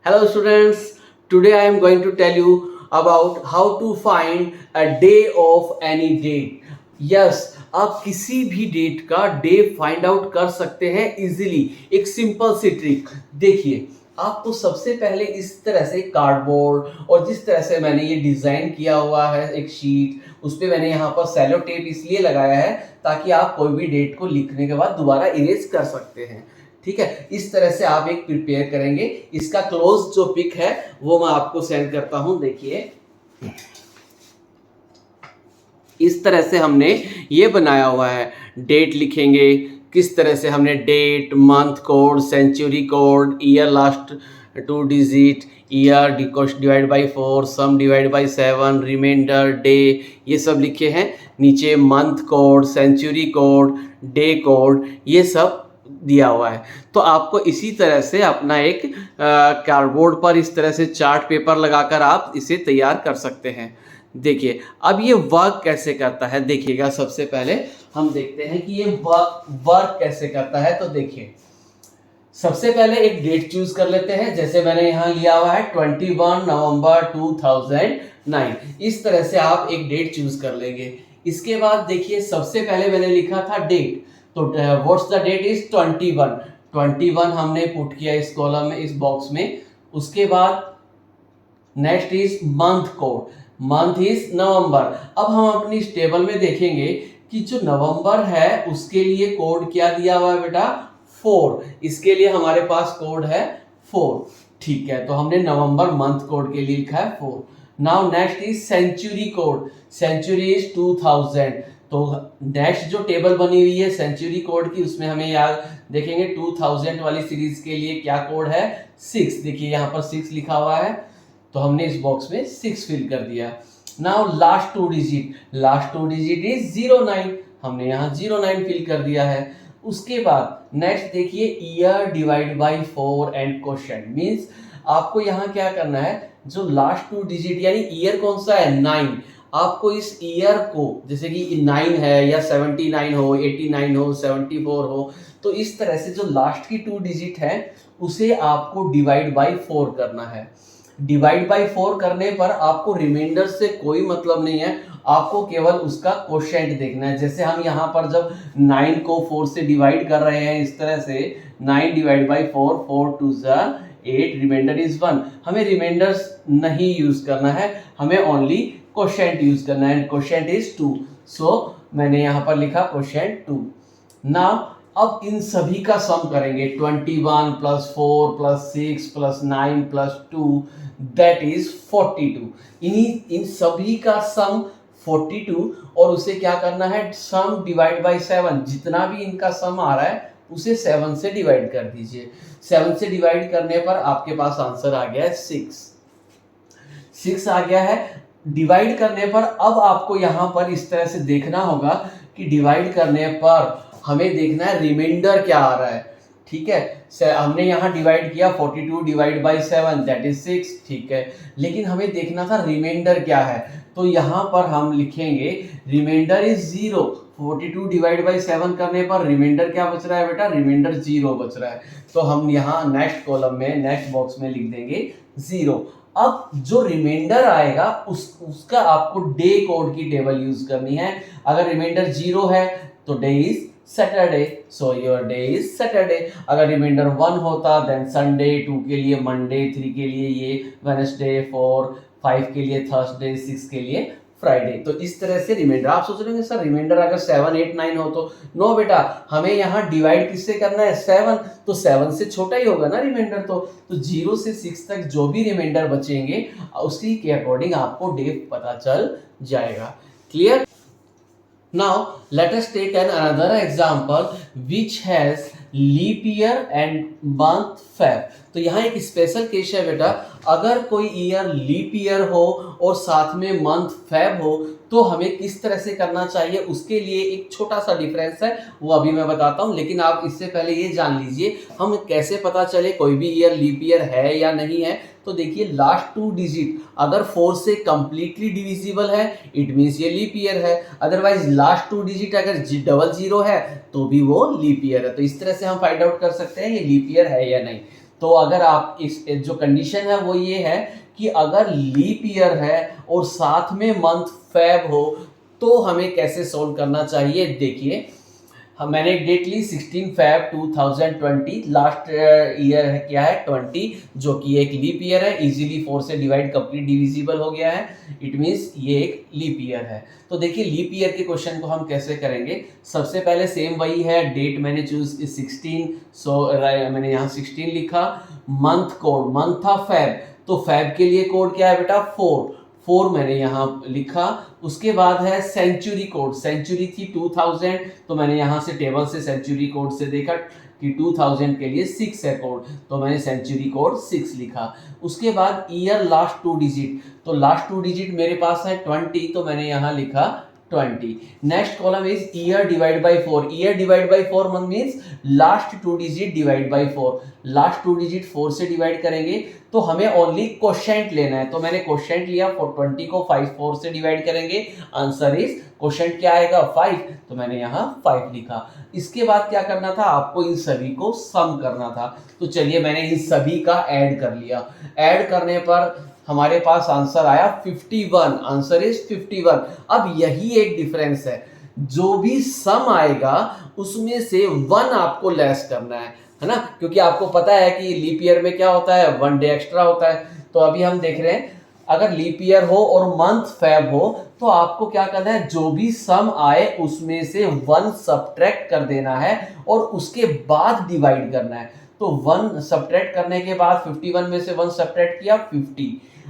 Hello students, today I am going to tell you about how to find a day of any date. Yes, आप किसी भी date का day find out कर सकते हैं easily. एक सिंपल सी trick देखिए, आपको सबसे पहले इस तरह से कार्डबोर्ड और जिस तरह से मैंने ये डिज़ाइन किया हुआ है एक शीट, उस पर मैंने यहाँ पर सेलो टेप इसलिए लगाया है ताकि आप कोई भी डेट को लिखने के बाद दोबारा इरेज कर सकते हैं। ठीक है, इस तरह से आप एक प्रिपेयर करेंगे। इसका क्लोज जो पिक है वो मैं आपको सेंड करता हूं। देखिए, इस तरह से हमने ये बनाया हुआ है। डेट लिखेंगे, किस तरह से हमने date, month code, century code, year last 2 digit, year divide by 4, sum divide by 7, remainder, day, ये सब लिखे हैं। नीचे month code, century code, day code, ये सब दिया हुआ है। तो आपको इसी तरह से अपना एक कार्डबोर्ड पर इस तरह से चार्ट पेपर लगाकर आप इसे तैयार कर सकते हैं। देखिए, अब ये वर्क कैसे करता है देखिएगा। सबसे पहले हम देखते हैं कि ये वर्क कैसे करता है। तो देखिए, सबसे पहले एक डेट चूज कर लेते हैं। जैसे मैंने यहाँ लिया हुआ है 21 नवंबर 2009। इस तरह से आप एक डेट चूज कर लेंगे। इसके बाद देखिए, सबसे पहले मैंने लिखा था डेट, तो व्हाट्स द डेट इज 21 हमने पुट किया इस कॉलम में, इस बॉक्स में। उसके बाद next is month code, month is नवंबर। अब हम अपनी इस टेबल में देखेंगे कि जो नवंबर है उसके लिए कोड क्या दिया हुआ है बेटा, 4। इसके लिए हमारे पास कोड है 4। ठीक है, तो हमने नवंबर मंथ कोड के लिए लिखा है 4। Now next is century code, century is 2000। तो नेक्स्ट जो टेबल बनी हुई है सेंचुरी कोड की, उसमें हमें याद देखेंगे 2000 वाली सीरीज के लिए क्या कोड है, 6। देखिए यहाँ पर 6 लिखा हुआ है, तो हमने इस बॉक्स में 6 फिल कर दिया। नाउ लास्ट 2 डिजिट इज 09, हमने यहाँ 09 फिल कर दिया है। उसके बाद नेक्स्ट देखिए, year divide by 4 and question means आपको यहाँ क्या करना है, जो लास्ट 2 डिजिट यानी ईयर कौन सा है, 9। आपको इस ईयर को, जैसे कि 9 है या 79 हो, 89 हो, 74 हो, तो इस तरह से जो लास्ट की 2 डिजिट है उसे आपको डिवाइड बाई 4 करना है। डिवाइड बाई 4 करने पर आपको रिमाइंडर से कोई मतलब नहीं है, आपको केवल उसका क्वोशिएंट देखना है। जैसे हम यहाँ पर जब 9 को 4 से डिवाइड कर रहे हैं इस तरह से, 9 डिवाइड बाई 4, 4 2 8, रिमाइंडर इज 1। हमें रिमाइंडर नहीं यूज करना है, हमें ओनली क्वोशिएंट यूज करना है। क्वोशिएंट इज 2, सो मैंने यहाँ पर लिखा क्वोशिएंट 2। नाउ अब इन सभी का सम करेंगे, 21 plus 4 plus 6 plus 9 plus 2, that is 42। इन सभी का सम 42, और उसे क्या करना है, सम डिवाइड बाई 7। जितना भी इनका सम आ रहा है उसे 7 से डिवाइड कर दीजिए। 7 से डिवाइड करने पर आपके पास आंसर आ गया है 6 आ गया है। डिवाइड करने पर अब आपको यहाँ पर इस तरह से देखना होगा कि डिवाइड करने पर हमें देखना है रिमाइंडर क्या आ रहा है। ठीक है, हमने यहाँ डिवाइड किया 42 डिवाइड बाई 7, दैट इज 6। ठीक है, लेकिन हमें देखना था रिमाइंडर क्या है, तो यहाँ पर हम लिखेंगे रिमाइंडर इज 0। 42 डिवाइड बाई 7 करने पर रिमाइंडर क्या बच रहा है बेटा, रिमाइंडर 0 बच रहा है। तो हम यहाँ नेक्स्ट कॉलम में, नेक्स्ट बॉक्स में लिख देंगे 0। अब जो रिमाइंडर आएगा उसका आपको डे कोड की टेबल यूज करनी है। अगर रिमाइंडर 0 है तो day is Saturday, so your day is Saturday. अगर रिमाइंडर 1 होता देन संडे, 2 के लिए मंडे, 3 के लिए ये वेडनेसडे, 4 5 के लिए थर्सडे, 6 के लिए फ्राइडे। तो इस तरह से रिमाइंडर। आप सोच रहे हैं सर रिमाइंडर अगर 7 8 9 हो तो, नो बेटा, हमें यहाँ डिवाइड किससे करना है, 7। तो 7 से छोटा ही होगा ना रिमाइंडर। तो 0 से 6 तक जो भी रिमाइंडर बचेंगे उसी के अकॉर्डिंग आपको डे पता चल जाएगा। Clear? Now let us take another example which has leap year and month Feb। तो यहाँ एक स्पेशल केस है बेटा, अगर कोई ईयर लीप ईयर हो और साथ में मंथ फेब हो तो हमें किस तरह से करना चाहिए, उसके लिए एक छोटा सा डिफरेंस है, वो अभी मैं बताता हूँ। लेकिन आप इससे पहले ये जान लीजिए हम कैसे पता चले कोई भी ईयर लीप ईयर है या नहीं है। तो देखिए, लास्ट 2 डिजिट अगर 4 से कंप्लीटली डिविजिबल है इट मीन्स ये लीप ईयर है। अदरवाइज लास्ट 2 डिजिट अगर 00 है तो भी वो लीप ईयर है। तो इस तरह से हम फाइंड आउट कर सकते हैं ये लीप ईयर है या नहीं। तो अगर आप इस जो कंडीशन है वो ये है कि अगर लीप ईयर है और साथ में मंथ फेब हो तो हमें कैसे सोल्व करना चाहिए। देखिए मैंने एक डेट ली 16 फैब 2020, लास्ट ईयर है क्या है 20, जो कि एक लीप ईयर है, इजीली 4 से डिवाइड कंप्लीट डिविजिबल हो गया है, इट मीन्स ये एक लीप ईयर है। तो देखिए लीप ईयर के क्वेश्चन को हम कैसे करेंगे। सबसे पहले सेम वही है, डेट मैंने चूज 16, सो मैंने यहाँ 16 लिखा। मंथ कोड, मंथ था फैब, तो फैब के लिए कोड क्या है बेटा 4 मैंने यहाँ लिखा। उसके बाद है सेंचुरी कोड, सेंचुरी थी 2000, तो मैंने यहाँ से टेबल से सेंचुरी कोड से देखा कि 2000 के लिए 6 है कोड, तो मैंने सेंचुरी कोड 6 लिखा। उसके बाद ईयर लास्ट 2 डिजिट, तो लास्ट 2 डिजिट मेरे पास है 20, तो मैंने यहाँ लिखा 20। Next column is year divide by 4, year divide by 4 means last 2 digit divide by 4, last 2 digit 4 से डिवाइड करेंगे तो हमें ओनली क्वोशेंट लेना है, तो मैंने क्वोशेंट लिया 20 को 4 से डिवाइड करेंगे, आंसर इज क्वोशेंट क्या आएगा 5, तो मैंने यहाँ 5 लिखा। इसके बाद क्या करना था, आपको इन सभी को सम करना था, तो चलिए मैंने इन सभी का ऐड कर लिया। ऐड करने पर हमारे पास आंसर आया 51, आंसर इज 51। अब यही एक डिफरेंस है, जो भी सम आएगा उसमें से 1 आपको लेस करना है ना, क्योंकि आपको पता है कि लीप ईयर में क्या होता है 1 डे एक्स्ट्रा होता है। तो अभी हम देख रहे हैं अगर लीप ईयर हो और मंथ फैब हो तो आपको क्या करना है, जो भी सम आए उसमें से 1 सब्ट्रैक्ट कर देना है और उसके बाद डिवाइड करना है। तो 1 सब्ट्रैक्ट करने के बाद 51 में से 1 सब्ट्रैक्ट किया 50।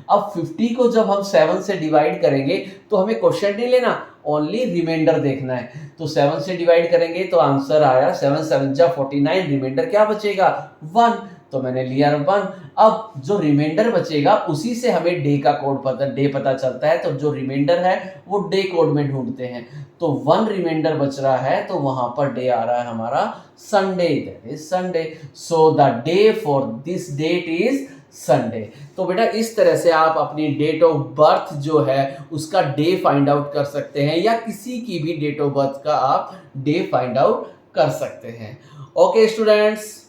अब 50 को जब हम 7 से डिवाइड करेंगे तो हमें क्वेश्चन नहीं लेना, ओनली रिमाइंडर देखना है। तो 7 से डिवाइड करेंगे तो आंसर आया 7 7 जा 49, रिमाइंडर क्या बचेगा 1, तो मैंने लिया 1। अब जो रिमाइंडर बचेगा उसी से हमें डे का कोड पता चलता है, तो जो रिमाइंडर है वो डे कोड में ढूंढते हैं। तो 1 रिमाइंडर बच रहा है तो वहां पर डे आ रहा है हमारा Sunday, that is Sunday. So the day for this date is Sunday. तो बेटा इस तरह से आप अपनी डेट ऑफ बर्थ जो है उसका डे फाइंड आउट कर सकते हैं, या किसी की भी डेट ऑफ बर्थ का आप डे फाइंड आउट कर सकते हैं। Okay students.